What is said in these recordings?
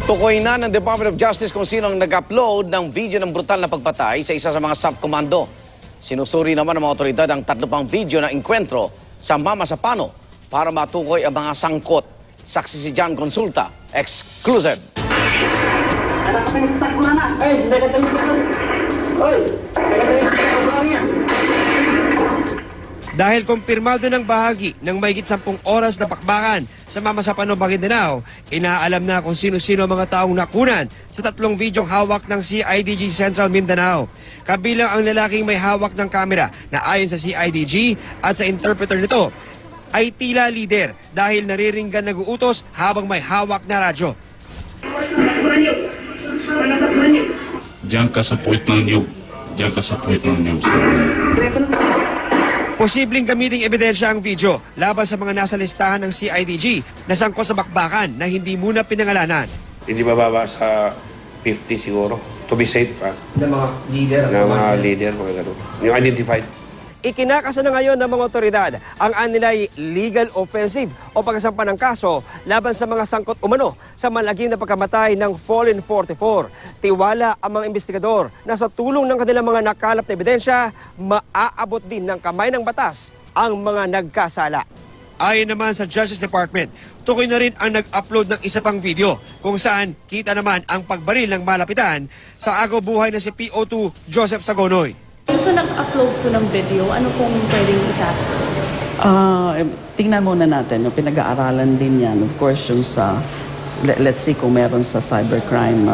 Tukoy na ng Department of Justice kung sino ang nag-upload ng video ng brutal na pagpatay sa isa sa mga sub-komando. Sinusuri naman ng mga otoridad ang 3 pang video na inkwentro sa Mama Sapano para matukoy ang mga sangkot. Saksi si John Consulta, exclusive. Dahil kumpirmado ng bahagi ng mahigit 10 oras na bakbakan sa Mama Sapano, Maguindanao, inaalam na kung sino-sino ang mga taong nakunan sa 3 videong hawak ng CIDG Central Mindanao. Kabilang ang lalaking may hawak ng kamera na ayon sa CIDG at sa interpreter nito ay tila lider dahil nariringgan nag-uutos habang may hawak na radyo. Diyan ka sa point ng niyog. Diyan ka sa point ng niyog. Posibleng gamiting ebidensya ang video laban sa mga nasa listahan ng CIDG na sangkot sa bakbakan na hindi muna pinangalanan. Hindi bababa sa 50 siguro. To be safe pa. Ng mga leader. Ng mga leader, mga ganun. Yung identified. Ikinakaso na ngayon ng mga otoridad ang anilay legal offensive o pagkasampa ng kaso laban sa mga sangkot umano sa malagim na pagkamatay ng Fallen 44. Tiwala ang mga investigador na sa tulong ng kanilang mga nakalap na ebidensya, maaabot din ng kamay ng batas ang mga nagkasala. Ayon naman sa Justice Department, tukoy na rin ang nag-upload ng isa pang video kung saan kita naman ang pagbaril ng malapitan sa agaw buhay na si PO2 Joseph Sagonoy. So nag-upload po ng video, ano pong pwedeng ikaso? Tingnan muna natin, yung pinag-aaralan din yan. Of course, yung sa, let's see kung meron sa cybercrime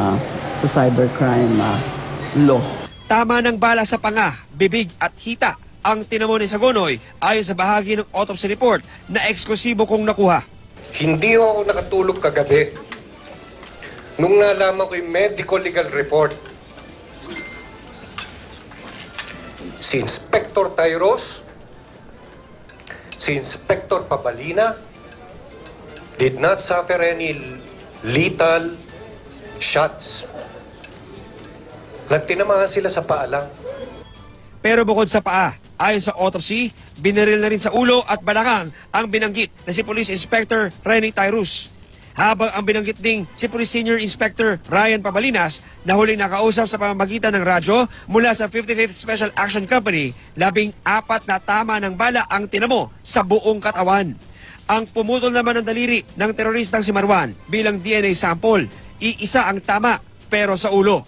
law. Tama ng bala sa panga, bibig at hita ang tinamo ni Sagonoy ayon sa bahagi ng autopsy report na eksklusibo kong nakuha. Hindi ako nakatulog kagabi nung nalaman ko yung medical legal report. Si Inspector Tyros, si Inspector Pabalina did not suffer any lethal shots. Nagtinamahan sila sa paa lang. Pero bukod sa paa, ayon sa autopsy, binaril na rin sa ulo at balakang ang binanggit na si Police Inspector Rene Tyros. Habang ang binanggit ding si Police Senior Inspector Ryan Pabalinas na huling nakausap sa pamamagitan ng radyo mula sa 55th Special Action Company, 14 na tama ng bala ang tinamo sa buong katawan. Ang pumutol naman ng daliri ng teroristang si Marwan bilang DNA sample, iisa ang tama pero sa ulo.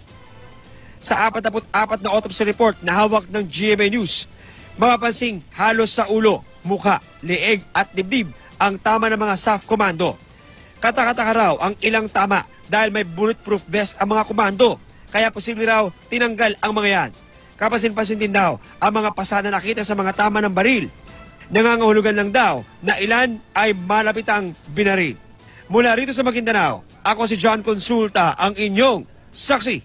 Sa 44 na autopsy report na hawak ng GMA News, mapapansing halos sa ulo, mukha, leeg at dibdib ang tama ng mga SAF komando. Katakataka raw ang ilang tama dahil may bulletproof vest ang mga komando. Kaya posible raw tinanggal ang mga yan. Kapasin-pasin din daw ang mga pasada nakita sa mga tama ng baril. Nangangahulugan lang daw na ilan ay malapitang binaril. Mula rito sa Maguindanao, ako si John Consulta, ang inyong saksi.